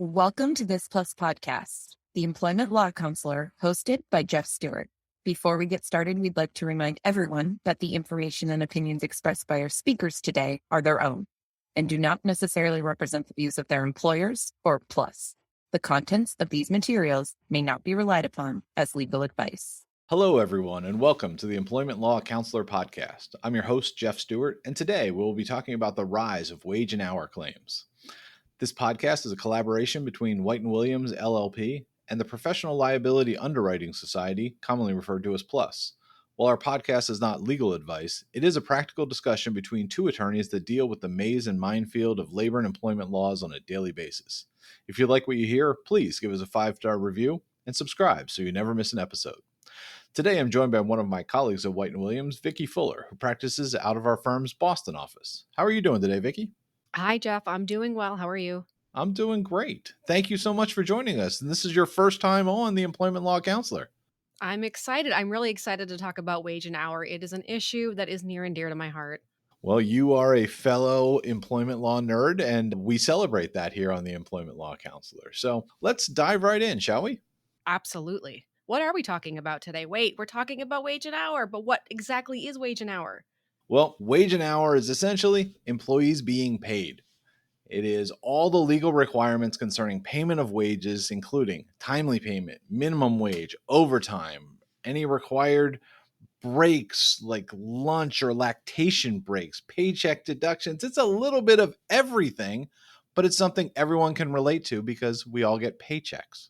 Welcome to This Plus Podcast, the Employment Law Counselor, hosted by Jeff Stewart. Before we get started, we'd like to remind everyone that the information and opinions expressed by our speakers today are their own and do not necessarily represent the views of their employers or Plus. The contents of these materials may not be relied upon as legal advice. Hello, everyone, and welcome to the Employment Law Counselor Podcast. I'm your host, Jeff Stewart, and today we'll be talking about the rise of wage and hour claims. This podcast is a collaboration between White & Williams, LLP, and the Professional Liability Underwriting Society, commonly referred to as Plus. While our podcast is not legal advice, it is a practical discussion between two attorneys that deal with the maze and minefield of labor and employment laws on a daily basis. If you like what you hear, please give us a 5-star review and subscribe so you never miss an episode. Today, I'm joined by one of my colleagues at White & Williams, Vicki Fuller, who practices out of our firm's Boston office. How are you doing today, Vicki? Hi, Jeff. I'm doing well. How are you? I'm doing great. Thank you so much for joining us. And this is your first time on the Employment Law Counselor. I'm excited. I'm really excited to talk about wage and hour. It is an issue that is near and dear to my heart. Well, you are a fellow employment law nerd, and we celebrate that here on the Employment Law Counselor. So let's dive right in, shall we? Absolutely. What are we talking about today? Wait, we're talking about wage and hour, but what exactly is wage and hour? Well, wage and hour is essentially employees being paid. It is all the legal requirements concerning payment of wages, including timely payment, minimum wage, overtime, any required breaks like lunch or lactation breaks, paycheck deductions. It's a little bit of everything, but it's something everyone can relate to because we all get paychecks.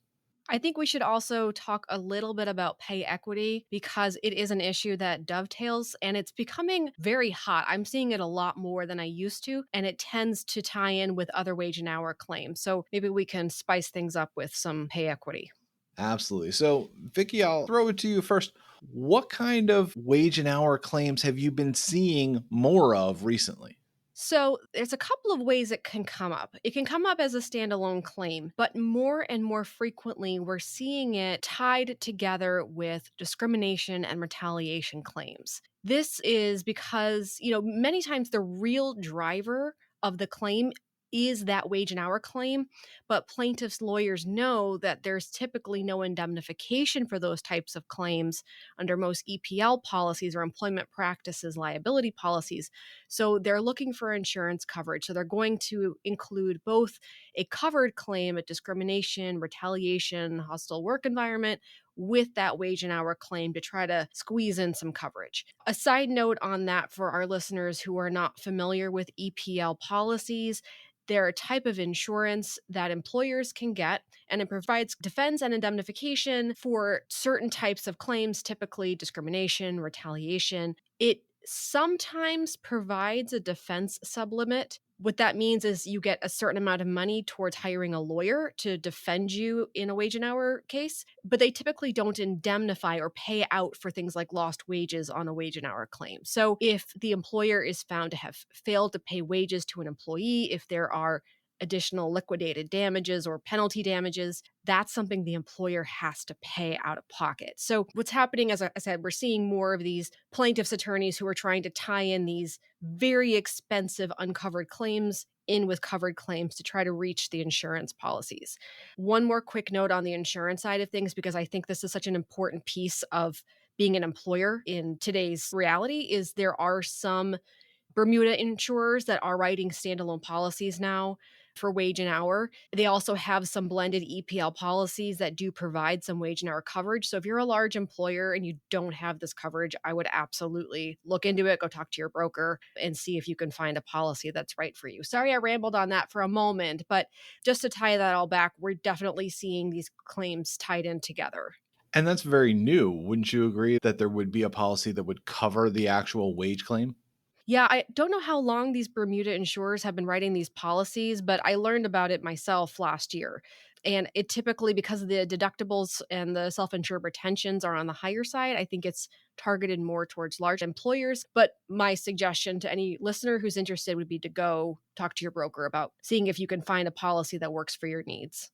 I think we should also talk a little bit about pay equity because it is an issue that dovetails and it's becoming very hot. I'm seeing it a lot more than I used to, and it tends to tie in with other wage and hour claims. So maybe we can spice things up with some pay equity. Absolutely. So, Vicki, I'll throw it to you first. What kind of wage and hour claims have you been seeing more of recently? So there's a couple of ways it can come up. It can come up as a standalone claim, but more and more frequently, we're seeing it tied together with discrimination and retaliation claims. This is because, many times the real driver of the claim is that wage and hour claim, but plaintiffs' lawyers know that there's typically no indemnification for those types of claims under most EPL policies or employment practices liability policies. So they're looking for insurance coverage. So they're going to include both a covered claim at discrimination, retaliation, hostile work environment with that wage and hour claim to try to squeeze in some coverage. A side note on that for our listeners who are not familiar with EPL policies, they're a type of insurance that employers can get, and it provides defense and indemnification for certain types of claims, typically discrimination, retaliation. It sometimes provides a defense sublimit. What that means is you get a certain amount of money towards hiring a lawyer to defend you in a wage and hour case, but they typically don't indemnify or pay out for things like lost wages on a wage and hour claim. So if the employer is found to have failed to pay wages to an employee, if there are additional liquidated damages or penalty damages, that's something the employer has to pay out of pocket. So what's happening, as I said, we're seeing more of these plaintiffs' attorneys who are trying to tie in these very expensive uncovered claims in with covered claims to try to reach the insurance policies. One more quick note on the insurance side of things, because I think this is such an important piece of being an employer in today's reality, is there are some Bermuda insurers that are writing standalone policies now for wage and hour. They also have some blended EPL policies that do provide some wage and hour coverage. So if you're a large employer and you don't have this coverage, I would absolutely look into it, go talk to your broker and see if you can find a policy that's right for you. Sorry, I rambled on that for a moment, but just to tie that all back, we're definitely seeing these claims tied in together. And that's very new. Wouldn't you agree that there would be a policy that would cover the actual wage claim? Yeah, I don't know how long these Bermuda insurers have been writing these policies, but I learned about it myself last year. And it typically, because of the deductibles and the self-insured retentions are on the higher side, I think it's targeted more towards large employers. But my suggestion to any listener who's interested would be to go talk to your broker about seeing if you can find a policy that works for your needs.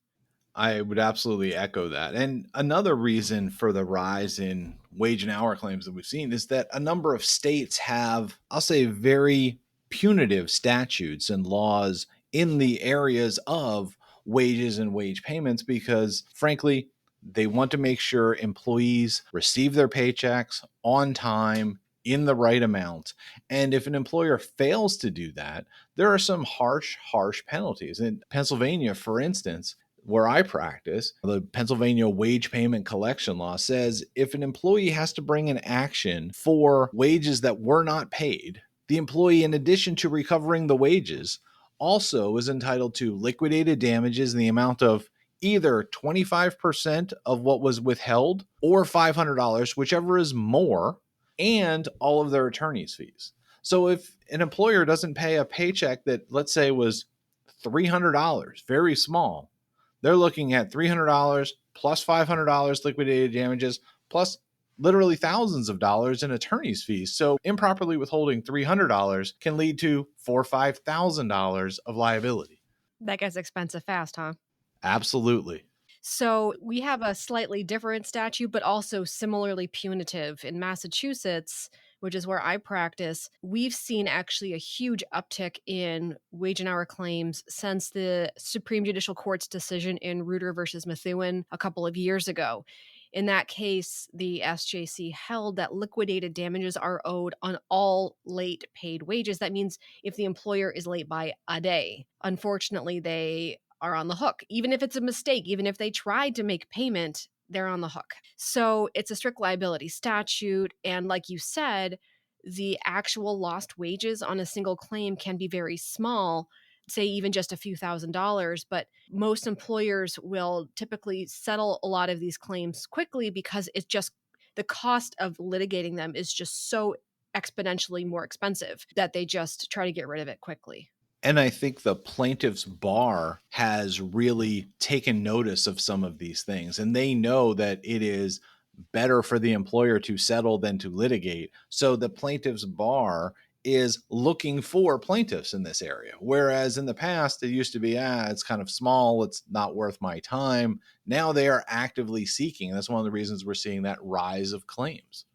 I would absolutely echo that. And another reason for the rise in wage and hour claims that we've seen is that a number of states have, I'll say, very punitive statutes and laws in the areas of wages and wage payments because, frankly, they want to make sure employees receive their paychecks on time in the right amount. And if an employer fails to do that, there are some harsh penalties. In Pennsylvania, for instance, where I practice, the Pennsylvania wage payment collection law says if an employee has to bring an action for wages that were not paid, the employee, in addition to recovering the wages, also is entitled to liquidated damages in the amount of either 25% of what was withheld or $500, whichever is more, and all of their attorney's fees. So if an employer doesn't pay a paycheck that, let's say, was $300, very small, they're looking at $300 plus $500 liquidated damages plus literally thousands of dollars in attorney's fees. So improperly withholding $300 can lead to $4,000 or $5,000 of liability. That gets expensive fast, huh? Absolutely. So we have a slightly different statute, but also similarly punitive. In Massachusetts, which is where I practice, we've seen actually a huge uptick in wage and hour claims since the Supreme Judicial Court's decision in Reuter versus Methuen a couple of years ago. In that case, the SJC held that liquidated damages are owed on all late paid wages. That means if the employer is late by a day. Unfortunately, they are on the hook. Even if it's a mistake, even if they tried to make payment, they're on the hook. So it's a strict liability statute. And like you said, the actual lost wages on a single claim can be very small, say even just a few $1,000s. But most employers will typically settle a lot of these claims quickly because it's just the cost of litigating them is just so exponentially more expensive that they just try to get rid of it quickly. And I think the plaintiff's bar has really taken notice of some of these things, and they know that it is better for the employer to settle than to litigate. So the plaintiff's bar is looking for plaintiffs in this area. Whereas in the past, it used to be, it's kind of small, it's not worth my time. Now they are actively seeking. That's one of the reasons we're seeing that rise of claims.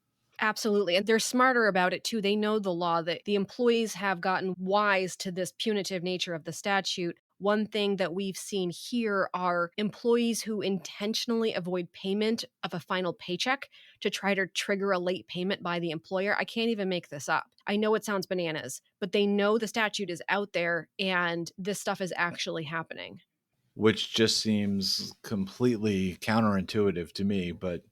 Absolutely. And they're smarter about it too. They know the law, that the employees have gotten wise to this punitive nature of the statute. One thing that we've seen here are employees who intentionally avoid payment of a final paycheck to try to trigger a late payment by the employer. I can't even make this up. I know it sounds bananas, but they know the statute is out there and this stuff is actually happening. Which just seems completely counterintuitive to me. But,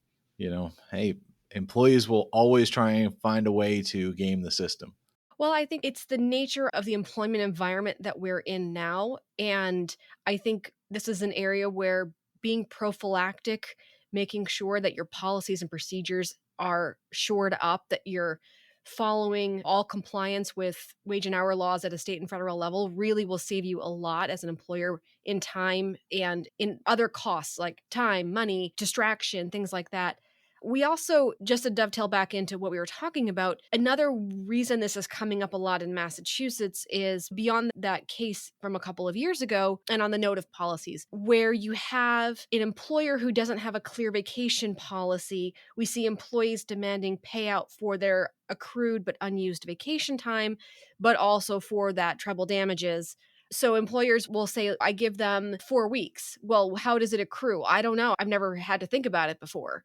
hey, employees will always try and find a way to game the system. Well, I think it's the nature of the employment environment that we're in now. And I think this is an area where being prophylactic, making sure that your policies and procedures are shored up, that you're following all compliance with wage and hour laws at a state and federal level really will save you a lot as an employer in time and in other costs like time, money, distraction, things like that. We also, just to dovetail back into what we were talking about, another reason this is coming up a lot in Massachusetts is beyond that case from a couple of years ago, and on the note of policies, where you have an employer who doesn't have a clear vacation policy. We see employees demanding payout for their accrued but unused vacation time, but also for that treble damages. So employers will say, I give them 4 weeks. Well, how does it accrue? I don't know. I've never had to think about it before.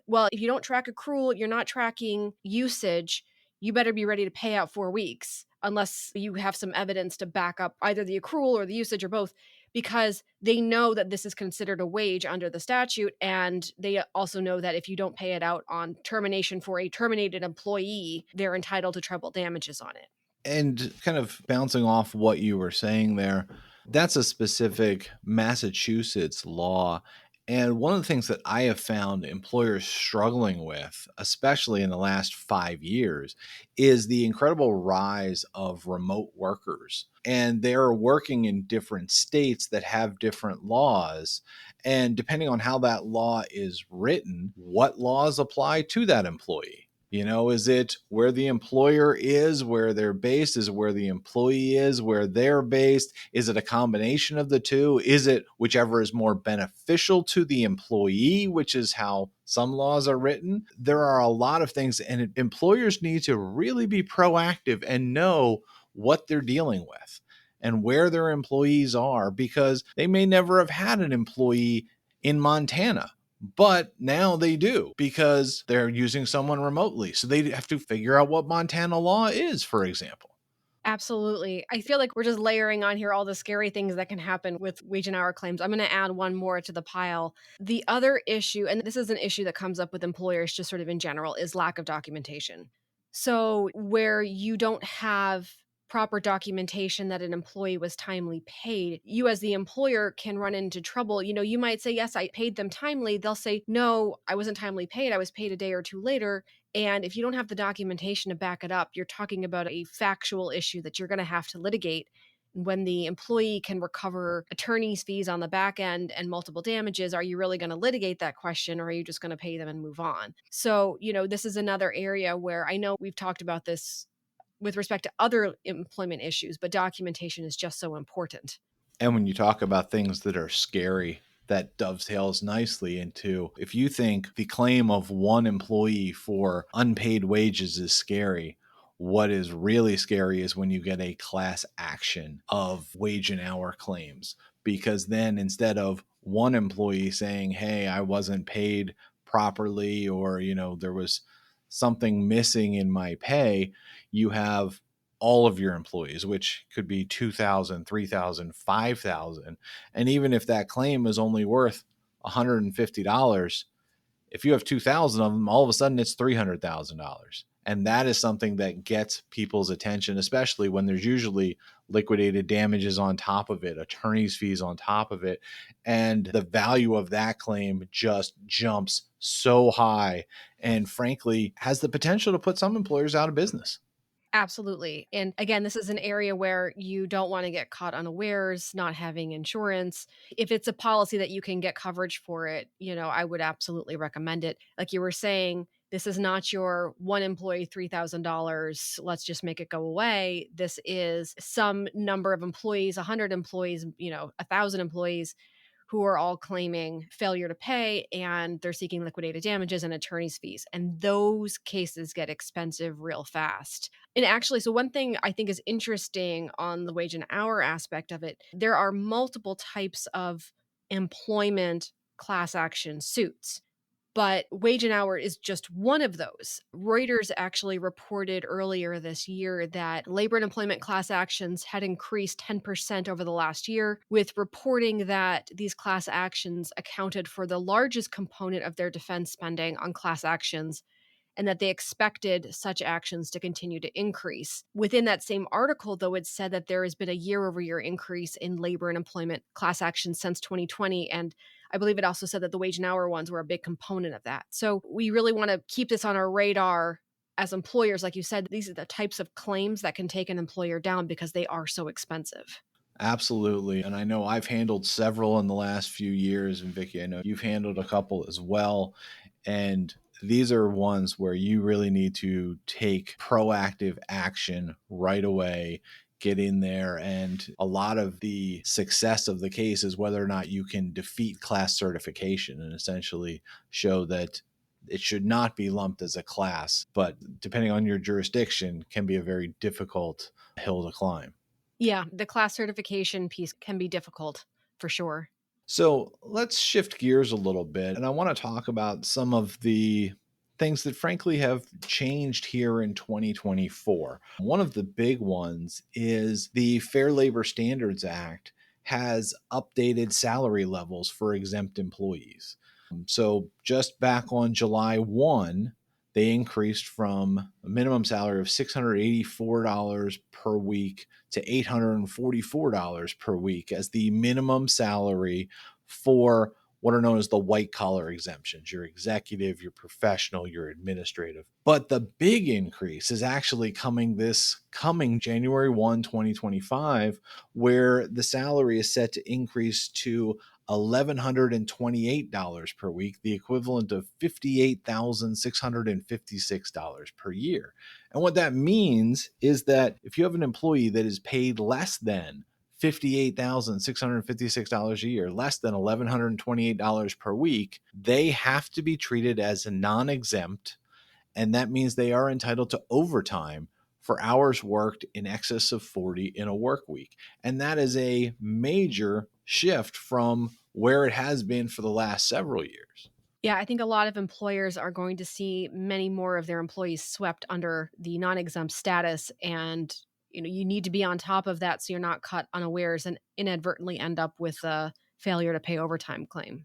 Well, if you don't track accrual, you're not tracking usage, you better be ready to pay out 4 weeks unless you have some evidence to back up either the accrual or the usage or both, because they know that this is considered a wage under the statute. And they also know that if you don't pay it out on termination for a terminated employee, they're entitled to treble damages on it. And kind of bouncing off what you were saying there, that's a specific Massachusetts law. And one of the things that I have found employers struggling with, especially in the last 5 years, is the incredible rise of remote workers. And they're working in different states that have different laws. And depending on how that law is written, what laws apply to that employee? Is it where the employer is, where they're based? Is it where the employee is, where they're based? Is it a combination of the two? Is it whichever is more beneficial to the employee, which is how some laws are written? There are a lot of things, and employers need to really be proactive and know what they're dealing with. and where their employees are, because they may never have had an employee in Montana. But now they do because they're using someone remotely. So they have to figure out what Montana law is, for example. Absolutely. I feel like we're just layering on here all the scary things that can happen with wage and hour claims. I'm going to add one more to the pile. The other issue, and this is an issue that comes up with employers just sort of in general, is lack of documentation. So, where you don't have proper documentation that an employee was timely paid, you as the employer can run into trouble. You might say, yes, I paid them timely. They'll say, no, I wasn't timely paid. I was paid a day or two later. And if you don't have the documentation to back it up, you're talking about a factual issue that you're going to have to litigate. When the employee can recover attorney's fees on the back end and multiple damages, are you really going to litigate that question, or are you just going to pay them and move on? So, this is another area where I know we've talked about this with respect to other employment issues, but documentation is just so important. And when you talk about things that are scary, that dovetails nicely into, if you think the claim of one employee for unpaid wages is scary, what is really scary is when you get a class action of wage and hour claims. Because then instead of one employee saying, hey, I wasn't paid properly, or, there was something missing in my pay, you have all of your employees, which could be 2,000, 3,000, 5,000. And even if that claim is only worth $150, if you have 2,000 of them, all of a sudden it's $300,000. And that is something that gets people's attention, especially when there's usually liquidated damages on top of it, attorney's fees on top of it. And the value of that claim just jumps so high, and frankly has the potential to put some employers out of business. Absolutely. And again, this is an area where you don't want to get caught unawares, not having insurance. If it's a policy that you can get coverage for it, I would absolutely recommend it. Like you were saying, this is not your one employee $3,000. Let's just make it go away. This is some number of employees, 100 employees, 1,000 employees who are all claiming failure to pay, and they're seeking liquidated damages and attorney's fees. And those cases get expensive real fast. And actually, so one thing I think is interesting on the wage and hour aspect of it, there are multiple types of employment class action suits. But wage and hour is just one of those. Reuters actually reported earlier this year that labor and employment class actions had increased 10% over the last year, with reporting that these class actions accounted for the largest component of their defense spending on class actions, and that they expected such actions to continue to increase. Within that same article, though, it said that there has been a year-over-year increase in labor and employment class actions since 2020, and I believe it also said that the wage and hour ones were a big component of that. So we really want to keep this on our radar as employers. Like you said, these are the types of claims that can take an employer down because they are so expensive. Absolutely. And I know I've handled several in the last few years. And Vicky, I know you've handled a couple as well. And these are ones where you really need to take proactive action right away, get in there. And a lot of the success of the case is whether or not you can defeat class certification and essentially show that it should not be lumped as a class, but depending on your jurisdiction, can be a very difficult hill to climb. Yeah, the class certification piece can be difficult for sure. So let's shift gears a little bit. And I want to talk about some of the things that frankly have changed here in 2024. One of the big ones is the Fair Labor Standards Act has updated salary levels for exempt employees. So just back on July 1, they increased from a minimum salary of $684 per week to $844 per week as the minimum salary for what are known as the white collar exemptions, your executive, your professional, your administrative. But the big increase is actually coming January 1, 2025, where the salary is set to increase to $1,128 per week, the equivalent of $58,656 per year. And what that means is that if you have an employee that is paid less than $58,656 a year, less than $1,128 per week, they have to be treated as a non-exempt, and that means they are entitled to overtime for hours worked in excess of 40 in a work week. And that is a major shift from where it has been for the last several years. Yeah, I think a lot of employers are going to see many more of their employees swept under the non-exempt status. And, you need to be on top of that so you're not caught unawares and inadvertently end up with a failure to pay overtime claim.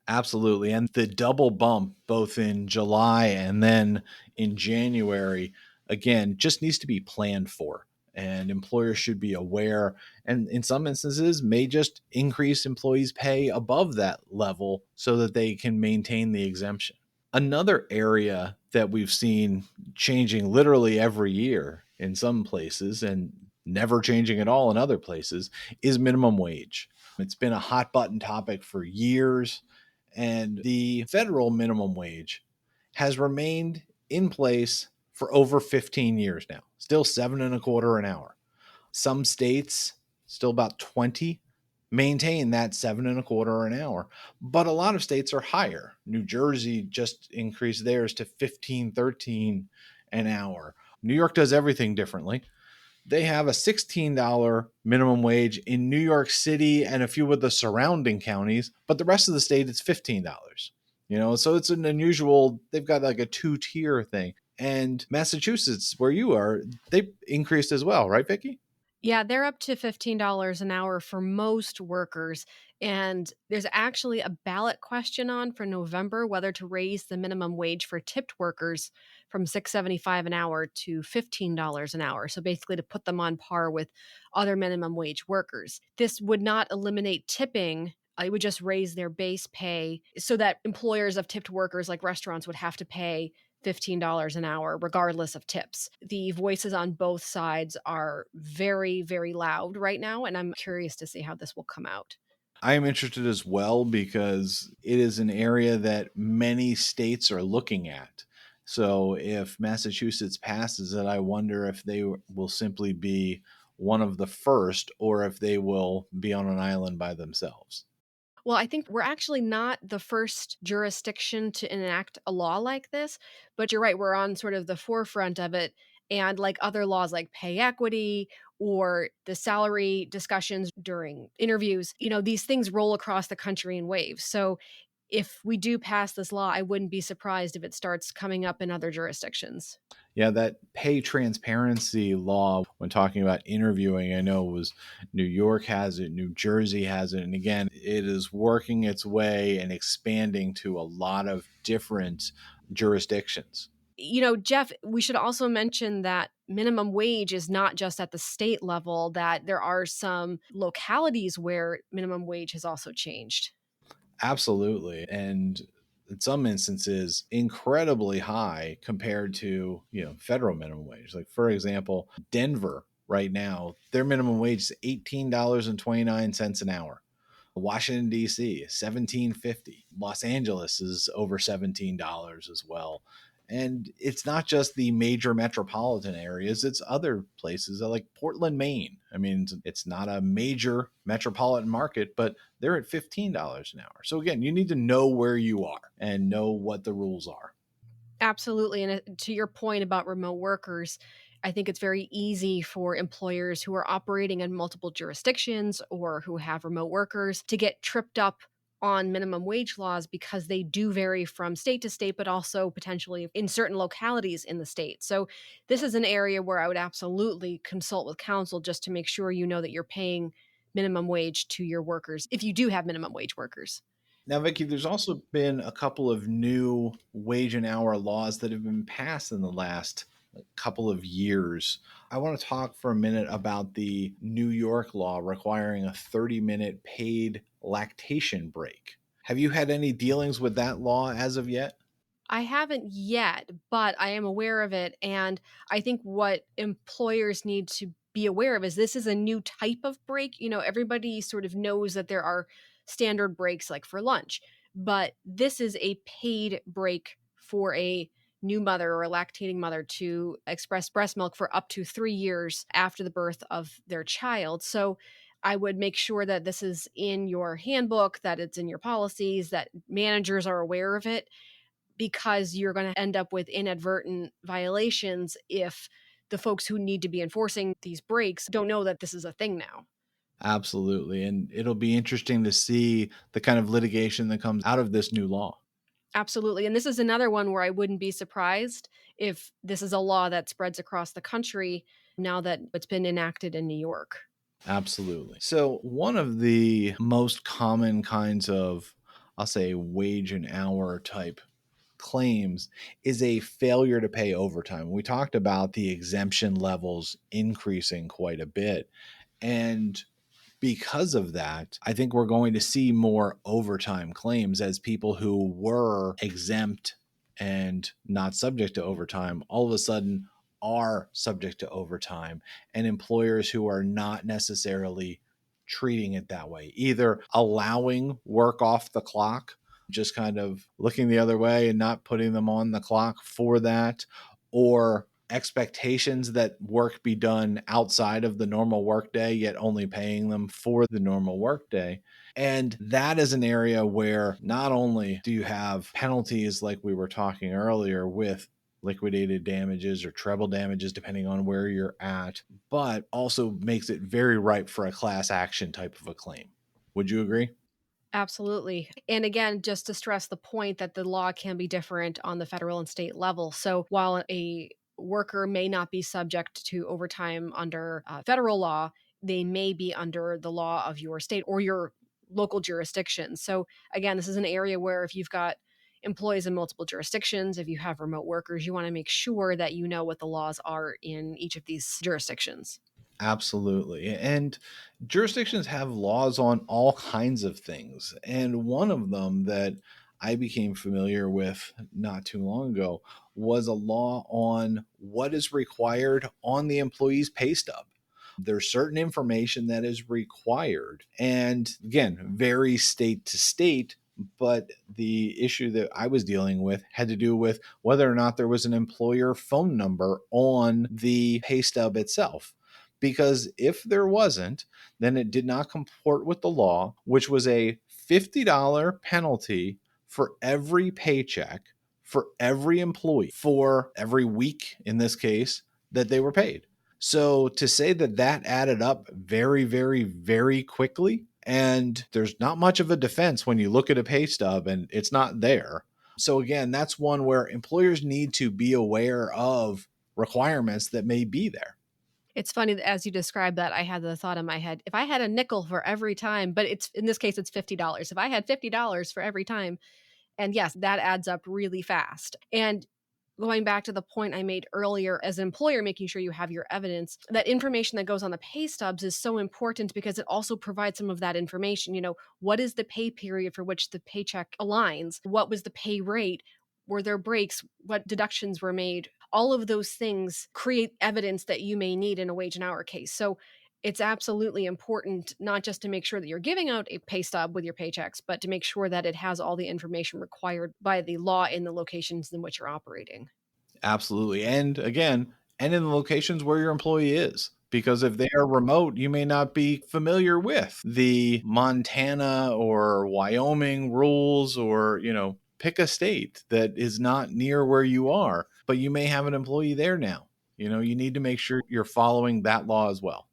Absolutely. And the double bump, both in July and then in January, again, just needs to be planned for. And employers should be aware, and in some instances, may just increase employees' pay above that level so that they can maintain the exemption. Another area that we've seen changing literally every year in some places and never changing at all in other places is minimum wage. It's been a hot button topic for years, and the federal minimum wage has remained in place for over 15 years now, still 7.25 an hour. Some states, still about 20, maintain that 7.25 an hour, but a lot of states are higher. New Jersey just increased theirs to 15-13 an hour. New York does everything differently. They have a $16 minimum wage in New York City and a few of the surrounding counties, but the rest of the state it's $15. So it's an unusual, they've got like a two-tier thing. And Massachusetts, where you are, they increased as well, right, Vicki? Yeah, they're up to $15 an hour for most workers. And there's actually a ballot question on for November whether to raise the minimum wage for tipped workers from $6.75 an hour to $15 an hour. So basically to put them on par with other minimum wage workers. This would not eliminate tipping. It would just raise their base pay so that employers of tipped workers like restaurants would have to pay $15 an hour, regardless of tips. The voices on both sides are very, very loud right now, and I'm curious to see how this will come out. I am interested as well because it is an area that many states are looking at. So if Massachusetts passes it, I wonder if they will simply be one of the first or if they will be on an island by themselves. Well, I think we're actually not the first jurisdiction to enact a law like this, but you're right, we're on sort of the forefront of it. And like other laws like pay equity or the salary discussions during interviews, these things roll across the country in waves. So if we do pass this law, I wouldn't be surprised if it starts coming up in other jurisdictions. Yeah, that pay transparency law, when talking about interviewing, I know it was New York has it, New Jersey has it. And again, it is working its way and expanding to a lot of different jurisdictions. Jeff, we should also mention that minimum wage is not just at the state level, that there are some localities where minimum wage has also changed. Absolutely. And in some instances, incredibly high compared to, federal minimum wage. Like, for example, Denver right now, their minimum wage is $18.29 an hour. Washington, D.C., $17.50. Los Angeles is over $17 as well. And it's not just the major metropolitan areas, it's other places like Portland, Maine. I mean, it's not a major metropolitan market, but they're at $15 an hour. So again, you need to know where you are and know what the rules are. Absolutely. And to your point about remote workers, I think it's very easy for employers who are operating in multiple jurisdictions or who have remote workers to get tripped up on minimum wage laws because they do vary from state to state, but also potentially in certain localities in the state. So, this is an area where I would absolutely consult with counsel just to make sure you know that you're paying minimum wage to your workers if you do have minimum wage workers. Now, Vicky, there's also been a couple of new wage and hour laws that have been passed in the last couple of years. I want to talk for a minute about the New York law requiring a 30-minute paid lactation break. Have you had any dealings with that law as of yet? I haven't yet, but I am aware of it. And I think what employers need to be aware of is this is a new type of break. Everybody sort of knows that there are standard breaks like for lunch, but this is a paid break for a new mother or a lactating mother to express breast milk for up to 3 years after the birth of their child. So I would make sure that this is in your handbook, that it's in your policies, that managers are aware of it because you're going to end up with inadvertent violations if the folks who need to be enforcing these breaks don't know that this is a thing now. Absolutely. And it'll be interesting to see the kind of litigation that comes out of this new law. Absolutely. And this is another one where I wouldn't be surprised if this is a law that spreads across the country now that it's been enacted in New York. Absolutely. So one of the most common kinds of, I'll say, wage and hour type claims is a failure to pay overtime. We talked about the exemption levels increasing quite a bit. And because of that, I think we're going to see more overtime claims as people who were exempt and not subject to overtime all of a sudden are subject to overtime, and employers who are not necessarily treating it that way, either allowing work off the clock, just kind of looking the other way and not putting them on the clock for that, or expectations that work be done outside of the normal workday, yet only paying them for the normal workday. And that is an area where not only do you have penalties like we were talking earlier with liquidated damages or treble damages, depending on where you're at, but also makes it very ripe for a class action type of a claim. Would you agree? Absolutely. And again, just to stress the point that the law can be different on the federal and state level. So while a worker may not be subject to overtime under federal law, they may be under the law of your state or your local jurisdiction. So again, this is an area where if you've got employees in multiple jurisdictions, if you have remote workers, you want to make sure that you know what the laws are in each of these jurisdictions. Absolutely. And jurisdictions have laws on all kinds of things. And one of them that I became familiar with not too long ago was a law on what is required on the employee's pay stub. There's certain information that is required, and again, varies state to state. But the issue that I was dealing with had to do with whether or not there was an employer phone number on the pay stub itself. Because if there wasn't, then it did not comport with the law, which was a $50 penalty for every paycheck for every employee for every week, in this case, that they were paid. So to say that that added up very, very, very quickly, and there's not much of a defense when you look at a pay stub and it's not there. So again, that's one where employers need to be aware of requirements that may be there. It's funny that as you described that, I had the thought in my head, if I had a nickel for every time, but it's in this case, it's $50. If I had $50 for every time, and yes, that adds up really fast. And going back to the point I made earlier, as an employer, making sure you have your evidence, that information that goes on the pay stubs is so important because it also provides some of that information. You know, what is the pay period for which the paycheck aligns? What was the pay rate? Were there breaks? What deductions were made? All of those things create evidence that you may need in a wage and hour case. So it's absolutely important not just to make sure that you're giving out a pay stub with your paychecks, but to make sure that it has all the information required by the law in the locations in which you're operating. Absolutely. And again, and in the locations where your employee is. Because if they are remote, you may not be familiar with the Montana or Wyoming rules, or, pick a state that is not near where you are, but you may have an employee there now. You need to make sure you're following that law as well.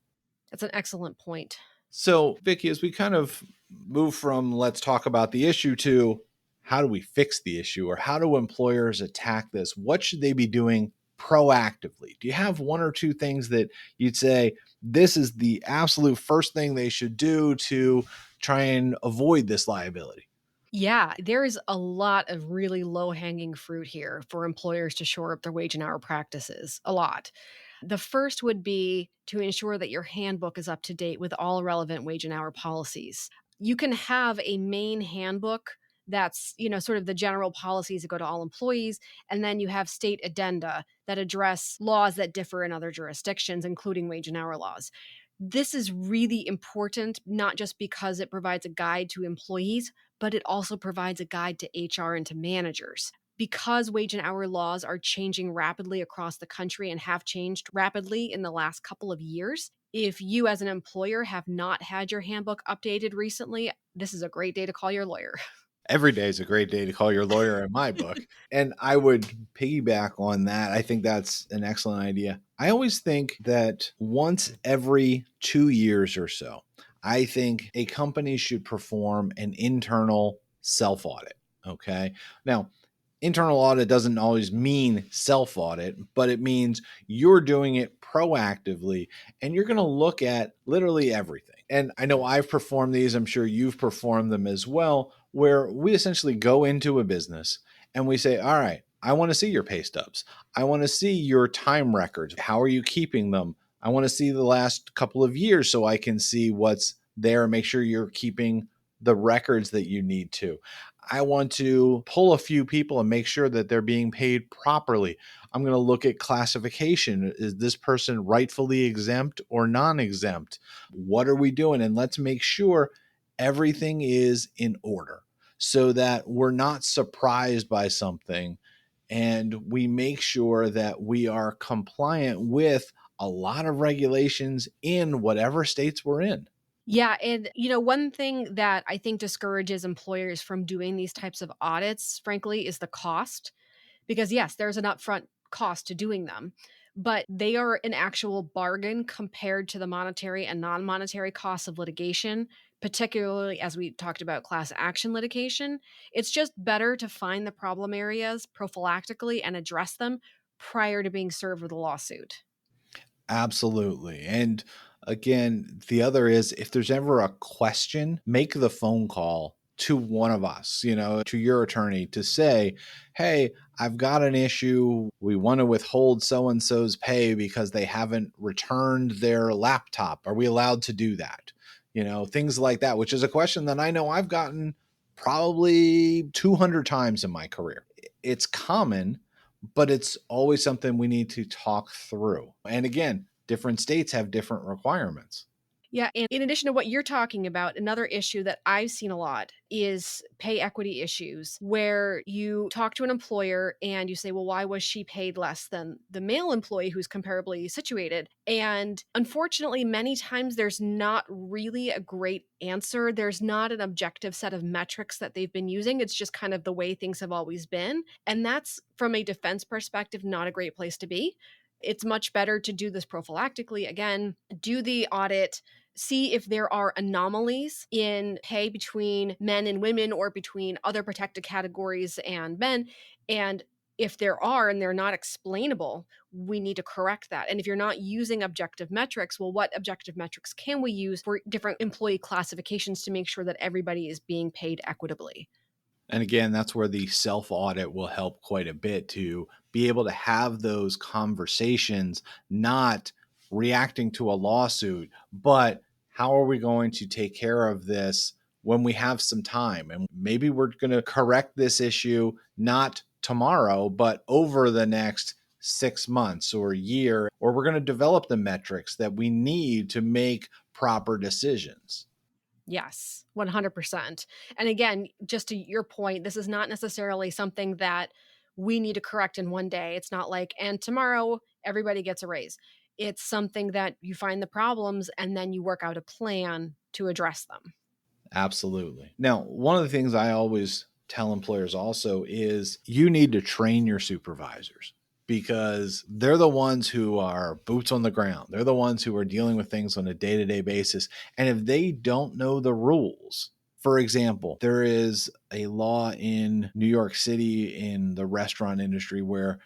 That's an excellent point. So, Vicky, as we kind of move from let's talk about the issue to how do we fix the issue, or how do employers attack this? What should they be doing proactively? Do you have one or two things that you'd say this is the absolute first thing they should do to try and avoid this liability? Yeah, there is a lot of really low hanging fruit here for employers to shore up their wage and hour practices. A lot. The first would be to ensure that your handbook is up to date with all relevant wage and hour policies. You can have a main handbook that's, sort of the general policies that go to all employees, and then you have state addenda that address laws that differ in other jurisdictions, including wage and hour laws. This is really important, not just because it provides a guide to employees, but it also provides a guide to HR and to managers. Because wage and hour laws are changing rapidly across the country and have changed rapidly in the last couple of years, if you as an employer have not had your handbook updated recently, this is a great day to call your lawyer. Every day is a great day to call your lawyer in my book. And I would piggyback on that. I think that's an excellent idea. I always think that once every 2 years or so, I think a company should perform an internal self audit. Okay. Now, internal audit doesn't always mean self audit, but it means you're doing it proactively and you're going to look at literally everything. And I know I've performed these, I'm sure you've performed them as well, where we essentially go into a business and we say, all right, I want to see your pay stubs. I want to see your time records. How are you keeping them? I want to see the last couple of years so I can see what's there and make sure you're keeping the records that you need to. I want to pull a few people and make sure that they're being paid properly. I'm going to look at classification. Is this person rightfully exempt or non-exempt? What are we doing? And let's make sure everything is in order so that we're not surprised by something, and we make sure that we are compliant with a lot of regulations in whatever states we're in. Yeah. And, one thing that I think discourages employers from doing these types of audits, frankly, is the cost. Because, yes, there's an upfront cost to doing them, but they are an actual bargain compared to the monetary and non monetary costs of litigation, particularly as we talked about class action litigation. It's just better to find the problem areas prophylactically and address them prior to being served with a lawsuit. Absolutely. And again, the other is if there's ever a question, make the phone call to one of us, to your attorney to say, hey, I've got an issue. We want to withhold so and so's pay because they haven't returned their laptop. Are we allowed to do that? Things like that, which is a question that I know I've gotten probably 200 times in my career. It's common, but it's always something we need to talk through. And again, different states have different requirements. Yeah, and in addition to what you're talking about, another issue that I've seen a lot is pay equity issues, where you talk to an employer and you say, well, why was she paid less than the male employee who's comparably situated? And unfortunately, many times there's not really a great answer. There's not an objective set of metrics that they've been using. It's just kind of the way things have always been. And that's, from a defense perspective, not a great place to be. It's much better to do this prophylactically. Again, do the audit, see if there are anomalies in pay between men and women or between other protected categories and men. And if there are and they're not explainable, we need to correct that. And if you're not using objective metrics, well, what objective metrics can we use for different employee classifications to make sure that everybody is being paid equitably? And again, that's where the self audit will help quite a bit to be able to have those conversations, not reacting to a lawsuit, but how are we going to take care of this when we have some time? And maybe we're going to correct this issue not tomorrow, but over the next 6 months or a year, or we're going to develop the metrics that we need to make proper decisions. Yes, 100%. And again, just to your point, this is not necessarily something that we need to correct in one day. It's not like, and tomorrow everybody gets a raise. It's something that you find the problems and then you work out a plan to address them. Absolutely. Now, one of the things I always tell employers also is you need to train your supervisors because they're the ones who are boots on the ground. They're the ones who are dealing with things on a day-to-day basis. And if they don't know the rules, for example, there is a law in New York City in the restaurant industry where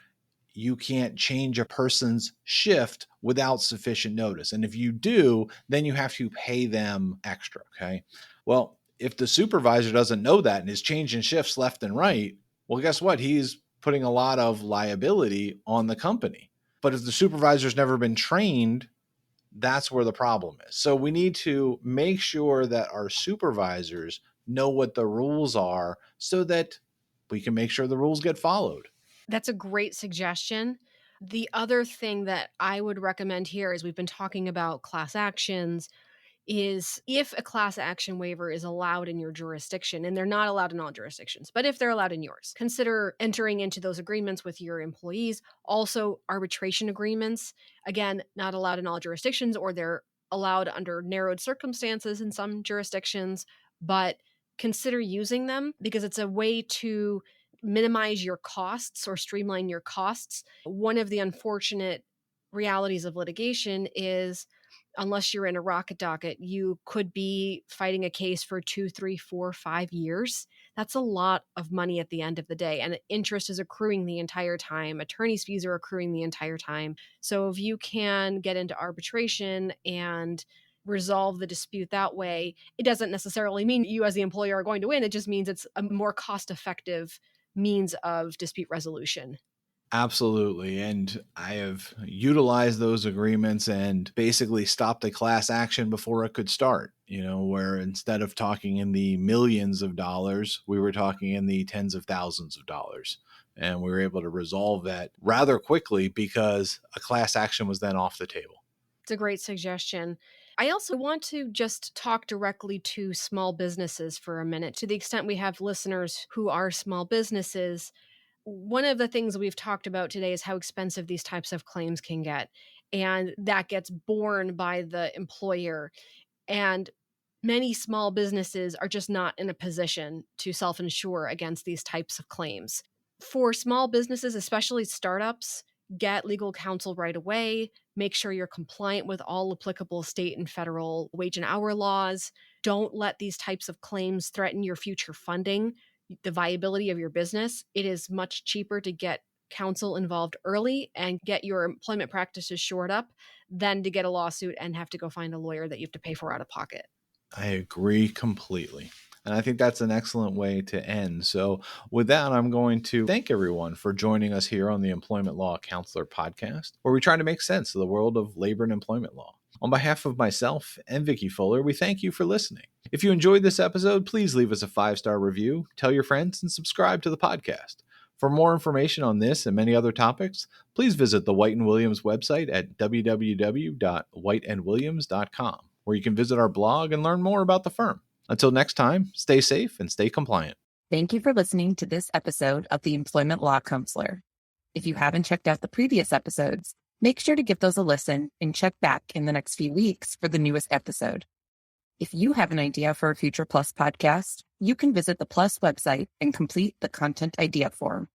you can't change a person's shift without sufficient notice. And if you do, then you have to pay them extra. Okay. Well, if the supervisor doesn't know that and is changing shifts left and right, well, guess what? He's putting a lot of liability on the company. But if the supervisor's never been trained, that's where the problem is. So we need to make sure that our supervisors know what the rules are so that we can make sure the rules get followed. That's a great suggestion. The other thing that I would recommend here is we've been talking about class actions, is if a class action waiver is allowed in your jurisdiction, and they're not allowed in all jurisdictions, but if they're allowed in yours, consider entering into those agreements with your employees. Also, arbitration agreements, again, not allowed in all jurisdictions, or they're allowed under narrowed circumstances in some jurisdictions, but consider using them because it's a way to minimize your costs or streamline your costs. One of the unfortunate realities of litigation is, unless you're in a rocket docket, you could be fighting a case for 2, 3, 4, 5 years. That's a lot of money at the end of the day. And interest is accruing the entire time. Attorney's fees are accruing the entire time. So if you can get into arbitration and resolve the dispute that way, it doesn't necessarily mean you as the employer are going to win. It just means it's a more cost-effective means of dispute resolution. Absolutely. And I have utilized those agreements and basically stopped a class action before it could start, where instead of talking in the millions of dollars, we were talking in the tens of thousands of dollars. And we were able to resolve that rather quickly because a class action was then off the table. It's a great suggestion. I also want to just talk directly to small businesses for a minute. To the extent we have listeners who are small businesses, one of the things we've talked about today is how expensive these types of claims can get. And that gets borne by the employer. And many small businesses are just not in a position to self-insure against these types of claims. For small businesses, especially startups, get legal counsel right away. Make sure you're compliant with all applicable state and federal wage and hour laws. Don't let these types of claims threaten your future funding, the viability of your business. It is much cheaper to get counsel involved early and get your employment practices shored up than to get a lawsuit and have to go find a lawyer that you have to pay for out of pocket. I agree completely. And I think that's an excellent way to end. So with that, I'm going to thank everyone for joining us here on the Employment Law Counselor podcast, where we try to make sense of the world of labor and employment law. On behalf of myself and Vicki Fuller, we thank you for listening. If you enjoyed this episode, please leave us a 5-star review, tell your friends, and subscribe to the podcast. For more information on this and many other topics, please visit the White & Williams website at www.whiteandwilliams.com, where you can visit our blog and learn more about the firm. Until next time, stay safe and stay compliant. Thank you for listening to this episode of the Employment Law Counselor. If you haven't checked out the previous episodes, make sure to give those a listen and check back in the next few weeks for the newest episode. If you have an idea for a future Plus podcast, you can visit the Plus website and complete the content idea form.